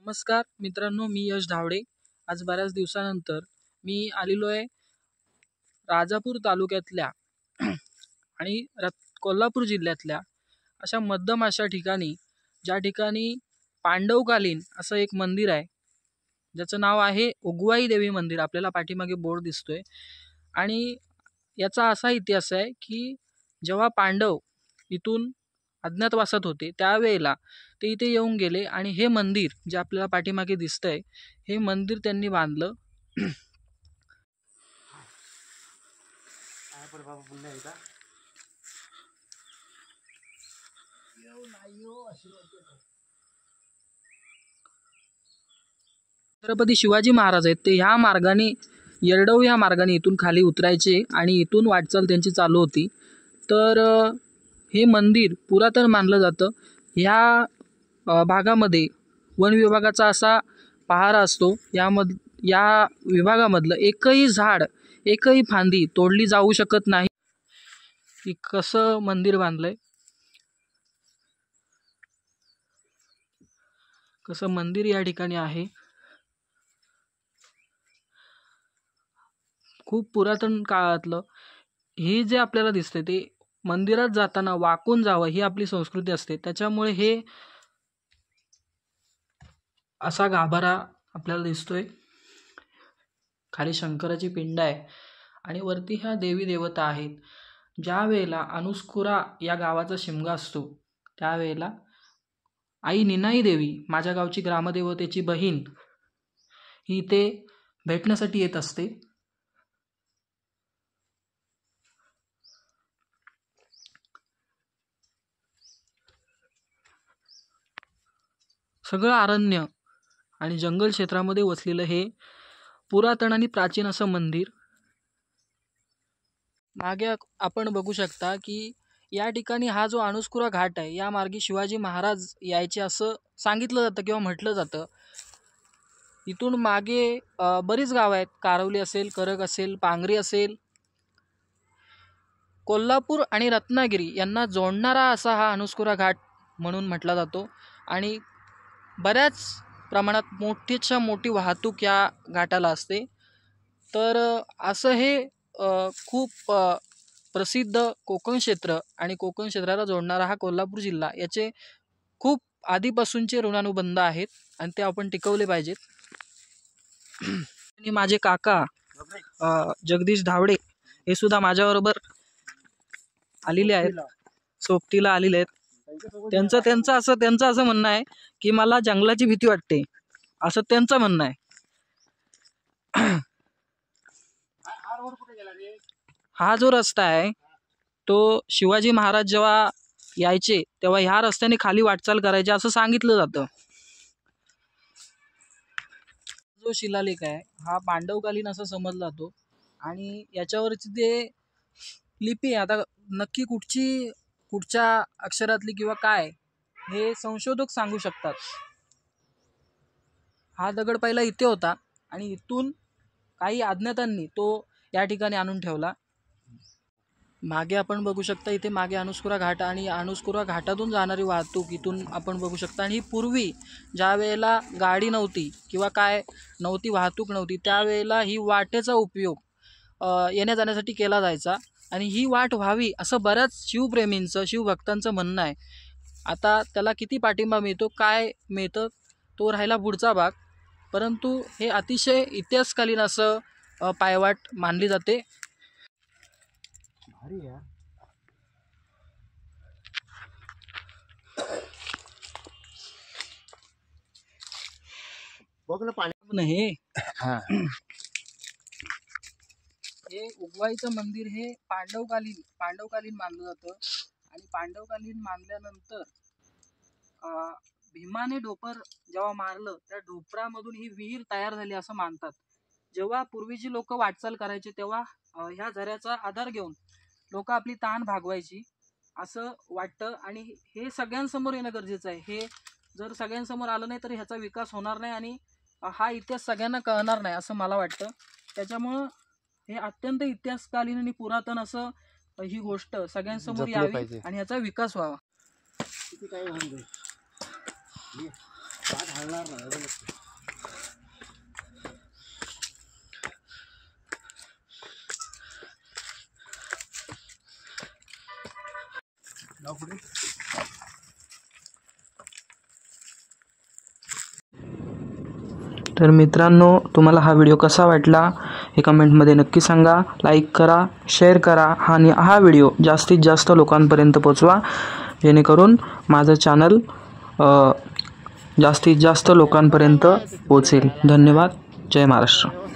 नमस्कार मित्रांनो, मी यश धावडे. आज बऱ्याच दिवसानंतर मी आलेलो आहे राजापूर तालुक्यातल्या आणि कोल्हापूर जिल्ह्यातल्या अशा मध्यम अशा ठिकाणी, ज्या ठिकाणी पांडवकालीन असं एक मंदिर आहे, ज्याचं नाव आहे उगवाई देवी मंदिर. आपल्याला पाठीमागे बोर्ड दिसतोय. आणि याचा असा इतिहास आहे की जेव्हा पांडव इथून अज्ञातवासात होते त्यावेळेला ते इथे येऊन गेले आणि हे मंदिर जे आपल्याला पाठीमागे दिसतंय, हे मंदिर त्यांनी बांधलं. छत्रपती शिवाजी महाराज आहेत ते ह्या मार्गाने, येरडव ह्या मार्गाने इथून खाली उतरायचे आणि इथून वाटचाल त्यांची चालू होती. तर हे मंदिर पुरातन मानलं जातं. ह्या भागामध्ये वन विभागाचा असा पहारा असतो. या विभागामधलं एकही झाड, एकही फांदी तोडली जाऊ शकत नाही. की कसं मंदिर बांधलंय, कसं मंदिर या ठिकाणी आहे. खूप पुरातन काळातलं हे जे आपल्याला दिसते ते मंदिरात जाताना वाकून जावं ही आपली संस्कृती असते. त्याच्यामुळे हे असा गाभारा आपल्याला दिसतोय. खाली शंकराची पिंड आहे आणि वरती ह्या देवी देवता आहेत. ज्या वेळेला अनुस्कुरा या गावाचा शिमगा असतो त्यावेळेला आई निनाई देवी, माझ्या गावची ग्रामदेवतेची बहीण, ही इथे भेटण्यासाठी येत असते. सगळं अरण्य आणि जंगल क्षेत्रामध्ये वसलेलं हे पुरातन आणि प्राचीन असं मंदिर. मागे आपण बघू शकता की या ठिकाणी हा जो अनुस्कुरा घाट आहे, या मार्गी शिवाजी महाराज यायचे असं सांगितलं जातं किंवा म्हटलं जातं. इथून मागे बरीच गावं आहेत. कारवली असेल, करक असेल, पांगरी असेल. कोल्हापूर आणि रत्नागिरी यांना जोडणारा असा हा अनुस्कुरा घाट म्हणून म्हटला जातो. आणि बऱ्याच प्रमाणात मोठीच्या मोठी वाहतूक या घाटाला असते. तर असं हे खूप प्रसिद्ध कोकण क्षेत्र आणि कोकण क्षेत्राला जोडणारा हा कोल्हापूर जिल्हा, याचे खूप आधीपासूनचे ऋणानुबंध आहेत आणि ते आपण टिकवले पाहिजेत. आणि माझे काका जगदीश धावडे हे सुद्धा माझ्याबरोबर आलेले आहेत, सोबतीला आलेले आहेत. त्यांचं असं म्हणणं आहे की मला जंगलाची भीती वाटते, असं त्यांचं म्हणणं आहे. हा जो रस्ता आहे तो शिवाजी महाराज जेव्हा यायचे तेव्हा ह्या रस्त्याने खाली वाटचाल करायचे असं सांगितलं जातं. जो शिलालेख आहे हा पांडवकालीन असं समजला जातो आणि याच्यावरची ते लिपी आता नक्की कुठच्या अक्षरातली किंवा काय हे संशोधक सांगू शकतात. हा दगड पहिला इथे होता आणि इथून काही अज्ञातांनी तो या ठिकाणी आणून ठेवला. मागे आपण बघू शकता, इथे मागे अनुस्कुरा घाट आणि अनुस्कुरा घाटातून जाणारी वाहतूक इथून आपण बघू शकता. आणि पूर्वी ज्या वेळेला गाडी नव्हती किंवा काय नव्हती, वाहतूक नव्हती, त्यावेळेला ही वाटेचा उपयोग येण्या जाण्यासाठी केला जायचा. आणि ही वाट व्हावी असं बऱ्याच शिवप्रेमींचं, शिवभक्तांचं म्हणणं आहे. आता त्याला किती पाठिंबा मिळतो, काय मिळतं, तो राहिला पुढचा भाग. परंतु हे अतिशय इतिहासकालीन असं पायवाट मानली जाते. हे उगवाईचं मंदिर हे पांडवकालीन मानलं जातं. आणि पांडवकालीन मानल्यानंतर भीमाने डोपर जेव्हा मारलं त्या डोपरामधून ही विहीर तयार झाली असं मानतात. जेव्हा पूर्वीची लोक वाटचाल करायचे तेव्हा ह्या झऱ्याचा आधार घेऊन लोक आपली तहान भागवायची असं वाटतं. आणि हे सगळ्यांसमोर येणं गरजेचं आहे. हे जर सगळ्यांसमोर आलं नाही तर ह्याचा विकास होणार नाही आणि हा इतिहास सगळ्यांना कळणार नाही असं मला वाटतं. त्याच्यामुळं हे अत्यंत इतिहासकालीन आणि पुरातन असं ही गोष्ट सगळ्यांसमोर यावी आणि ह्याचा विकास व्हावा. तर मित्रांनो, तुम्हाला हा व्हिडिओ कसा वाटला हे कमेंटमध्ये नक्की सांगा. लाईक करा, शेअर करा आणि हा व्हिडिओ जास्तीत जास्त लोकांपर्यंत पोहोचवा, जेणेकरून माझं चॅनल जास्तीत जास्त लोकांपर्यंत पोहोचेल. धन्यवाद. जय महाराष्ट्र.